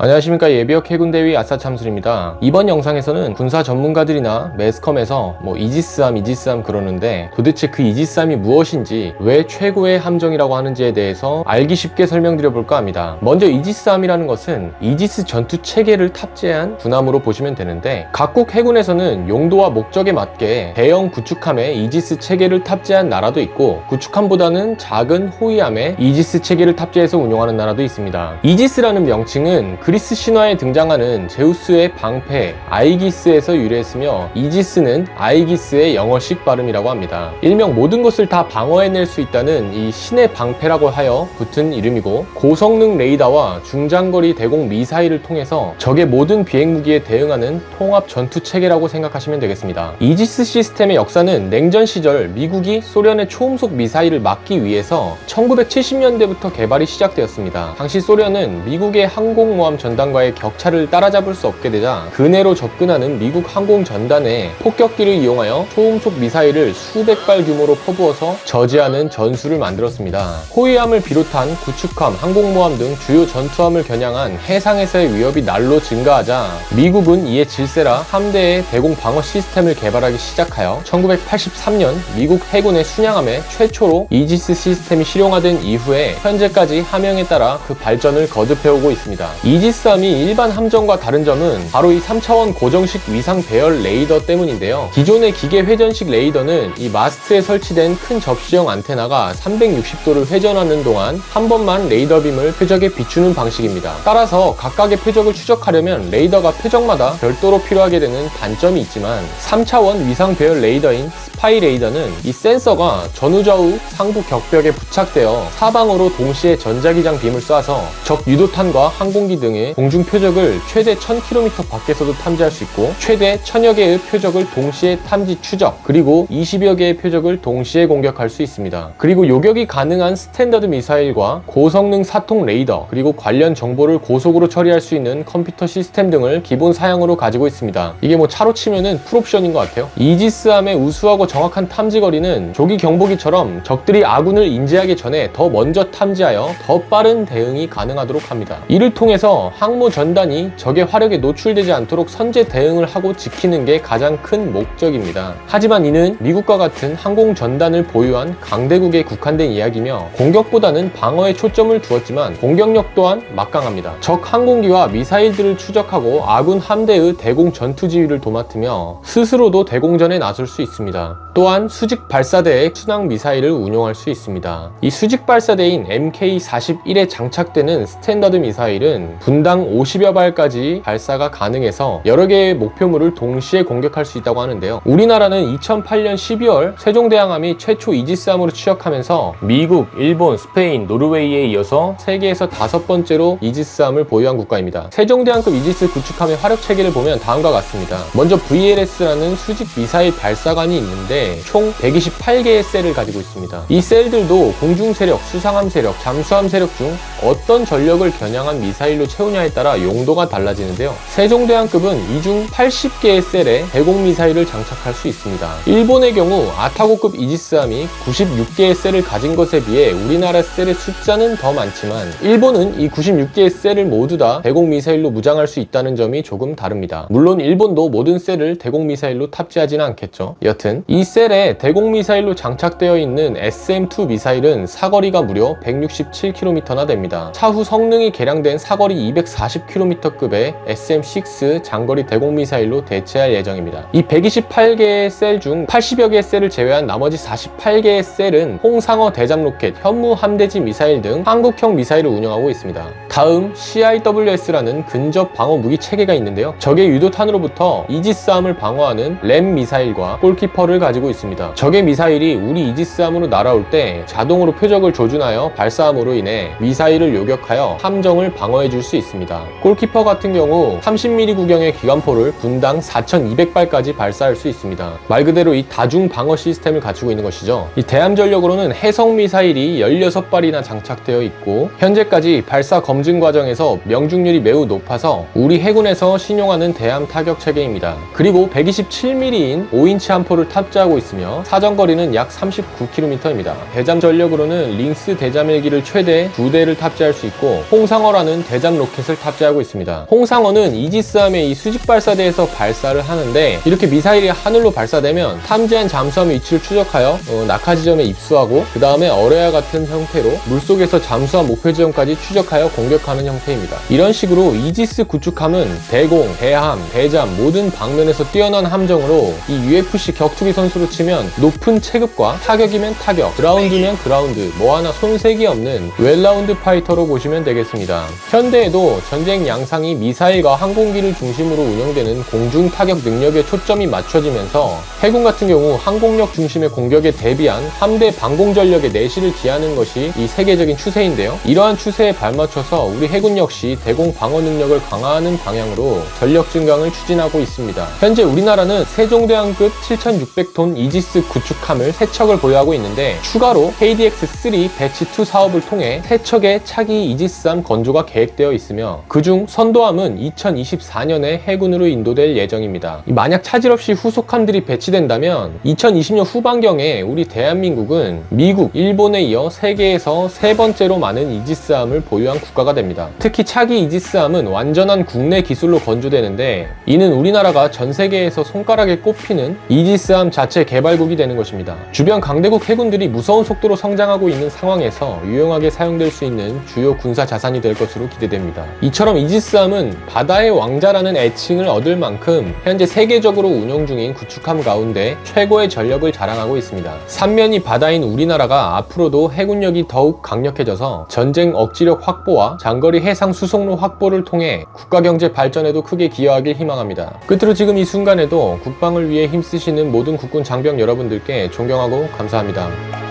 안녕하십니까. 예비역 해군대위 아싸참술입니다. 이번 영상에서는 군사 전문가들이나 매스컴에서 이지스함 그러는데 도대체 그 이지스함이 무엇인지, 왜 최고의 함정이라고 하는지에 대해서 알기 쉽게 설명드려 볼까 합니다. 먼저 이지스함이라는 것은 이지스 전투 체계를 탑재한 군함으로 보시면 되는데, 각국 해군에서는 용도와 목적에 맞게 대형 구축함에 이지스 체계를 탑재한 나라도 있고, 구축함보다는 작은 호위함에 이지스 체계를 탑재해서 운용하는 나라도 있습니다. 이지스라는 명칭은 그리스 신화에 등장하는 제우스의 방패 아이기스에서 유래했으며, 이지스는 아이기스의 영어식 발음이라고 합니다. 일명 모든 것을 다 방어해낼 수 있다는 이 신의 방패라고 하여 붙은 이름이고, 고성능 레이더와 중장거리 대공 미사일을 통해서 적의 모든 비행무기에 대응하는 통합 전투 체계라고 생각하시면 되겠습니다. 이지스 시스템의 역사는 냉전 시절 미국이 소련의 초음속 미사일을 막기 위해서 1970년대부터 개발이 시작되었습니다. 당시 소련은 미국의 항공모함 전단과의 격차를 따라잡을 수 없게 되자 근해로 접근하는 미국 항공 전단에 폭격기를 이용하여 초음속 미사일을 수백 발 규모로 퍼부어서 저지하는 전술을 만들었습니다. 호위함을 비롯한 구축함, 항공모함 등 주요 전투함을 겨냥한 해상에서의 위협이 날로 증가하자 미국은 이에 질세라 함대의 대공 방어 시스템을 개발하기 시작하여 1983년 미국 해군의 순양함에 최초로 이지스 시스템이 실용화된 이후에 현재까지 함영에 따라 그 발전을 거듭해오고 있습니다. 이지스함이 일반 함정과 다른 점은 바로 이 3차원 고정식 위상 배열 레이더 때문인데요. 기존의 기계 회전식 레이더는 이 마스트에 설치된 큰 접시형 안테나가 360도를 회전하는 동안 한 번만 레이더빔을 표적에 비추는 방식입니다. 따라서 각각의 표적을 추적하려면 레이더가 표적마다 별도로 필요하게 되는 단점이 있지만, 3차원 위상 배열 레이더인 스파이 레이더는 이 센서가 전후좌우 상부 격벽에 부착되어 사방으로 동시에 전자기장 빔을 쏴서 적 유도탄과 항공기 등의 공중 표적을 최대 1000km 밖에서도 탐지할 수 있고, 최대 1000여 개의 표적을 동시에 탐지 추적, 그리고 20여 개의 표적을 동시에 공격할 수 있습니다. 그리고 요격이 가능한 스탠더드 미사일과 고성능 사통 레이더, 그리고 관련 정보를 고속으로 처리할 수 있는 컴퓨터 시스템 등을 기본 사양으로 가지고 있습니다. 이게 차로 치면은 풀옵션인 것 같아요. 이지스함의 우수하고 정확한 탐지 거리는 조기 경보기처럼 적들이 아군을 인지하기 전에 더 먼저 탐지하여 더 빠른 대응이 가능하도록 합니다. 이를 통해서 항모 전단이 적의 화력에 노출되지 않도록 선제 대응을 하고 지키는 게 가장 큰 목적입니다. 하지만 이는 미국과 같은 항공 전단을 보유한 강대국에 국한된 이야기며, 공격보다는 방어에 초점을 두었지만 공격력 또한 막강합니다. 적 항공기와 미사일들을 추적하고 아군 함대의 대공 전투 지휘를 도맡으며 스스로도 대공전에 나설 수 있습니다. 또한 수직 발사대에 순항 미사일을 운용할 수 있습니다. 이 수직 발사대인 MK-41에 장착되는 스탠더드 미사일은 분당 50여 발까지 발사가 가능해서 여러 개의 목표물을 동시에 공격할 수 있다고 하는데요. 우리나라는 2008년 12월 세종대왕함이 최초 이지스함으로 취역하면서 미국, 일본, 스페인, 노르웨이에 이어서 세계에서 5번째로 이지스함을 보유한 국가입니다. 세종대왕급 이지스 구축함의 화력 체계를 보면 다음과 같습니다. 먼저 VLS라는 수직 미사일 발사관이 있는데 총 128개의 셀을 가지고 있습니다. 이 셀들도 공중 세력, 수상함 세력, 잠수함 세력 중 어떤 전력을 겨냥한 미사일로 채우냐에 따라 용도가 달라지는데요. 세종대왕급은 이 중 80개의 셀에 대공 미사일을 장착할 수 있습니다. 일본의 경우 아타고급 이지스함이 96개의 셀을 가진 것에 비해 우리나라 셀의 숫자는 더 많지만, 일본은 이 96개의 셀을 모두 다 대공 미사일로 무장할 수 있다는 점이 조금 다릅니다. 물론 일본도 모든 셀을 대공 미사일로 탑재하지는 않겠죠. 여튼 이 셀에 대공 미사일로 장착되어 있는 SM-2 미사일은 사거리가 무려 167km나 됩니다. 차후 성능이 개량된 사거리 240km급의 SM-6 장거리 대공 미사일로 대체할 예정입니다. 이 128개의 셀 중 80여 개의 셀을 제외한 나머지 48개의 셀은 홍상어 대잠 로켓, 현무 함대지 미사일 등 한국형 미사일을 운영하고 있습니다. 다음 CIWS라는 근접 방어 무기 체계가 있는데요. 적의 유도탄으로부터 이지스함을 방어하는 램 미사일과 골키퍼를 가지고 있습니다. 적의 미사일이 우리 이지스함으로 날아올 때 자동으로 표적을 조준하여 발사함으로 인해 미사일을 요격하여 함정을 방어해 줄 수 있습니다. 골키퍼 같은 경우 30mm 구경의 기관포를 분당 4200발까지 발사할 수 있습니다. 말 그대로 이 다중 방어 시스템을 갖추고 있는 것이죠. 이 대함 전력으로는 해성 미사일이 16발이나 장착되어 있고, 현재까지 발사 검증 과정에서 명중률이 매우 높아서 우리 해군에서 신용하는 대함 타격 체계입니다. 그리고 127mm인 5인치 함포를 탑재하고 있으며 사정거리는 약 39km입니다. 대잠 전력으로는 링스 대잠 헬기를 최대 2대를 탑재할 수 있고, 홍상어라는 대잠 로켓 로켓을 탑재하고 있습니다. 홍상어는 이지스함의 이 수직 발사대에서 발사를 하는데, 이렇게 미사일이 하늘로 발사되면 탐지한 잠수함의 위치를 추적하여 낙하 지점에 입수하고 그 다음에 어뢰와 같은 형태로 물속에서 잠수함 목표 지점까지 추적하여 공격하는 형태입니다. 이런 식으로 이지스 구축함은 대공, 대함, 대잠 모든 방면에서 뛰어난 함정으로 이 UFC 격투기 선수로 치면 높은 체급과 타격이면 타격, 그라운드면 그라운드, 뭐 하나 손색이 없는 웰라운드 파이터로 보시면 되겠습니다. 현대에도 전쟁 양상이 미사일과 항공기를 중심으로 운영되는 공중 타격 능력에 초점이 맞춰지면서 해군 같은 경우 항공력 중심의 공격에 대비한 함대 방공 전력의 내실을 기하는 것이 이 세계적인 추세인데요. 이러한 추세에 발맞춰서 우리 해군 역시 대공 방어 능력을 강화하는 방향으로 전력 증강을 추진하고 있습니다. 현재 우리나라는 세종대왕급 7600톤 이지스 구축함을 3척을 보유하고 있는데, 추가로 KDX-3 배치 2 사업을 통해 3척의 차기 이지스함 건조가 계획되어 있으며, 그중 선도함은 2024년에 해군으로 인도될 예정입니다. 만약 차질 없이 후속함들이 배치된다면 2020년 후반경에 우리 대한민국은 미국, 일본에 이어 세계에서 3번째로 많은 이지스함을 보유한 국가가 됩니다. 특히 차기 이지스함은 완전한 국내 기술로 건조되는데, 이는 우리나라가 전 세계에서 손가락에 꼽히는 이지스함 자체 개발국이 되는 것입니다. 주변 강대국 해군들이 무서운 속도로 성장하고 있는 상황에서 유용하게 사용될 수 있는 주요 군사 자산이 될 것으로 기대됩니다. 이처럼 이지스함은 바다의 왕자라는 애칭을 얻을 만큼 현재 세계적으로 운영 중인 구축함 가운데 최고의 전력을 자랑하고 있습니다. 삼면이 바다인 우리나라가 앞으로도 해군력이 더욱 강력해져서 전쟁 억지력 확보와 장거리 해상 수송로 확보를 통해 국가 경제 발전에도 크게 기여하길 희망합니다. 끝으로 지금 이 순간에도 국방을 위해 힘쓰시는 모든 국군 장병 여러분들께 존경하고 감사합니다.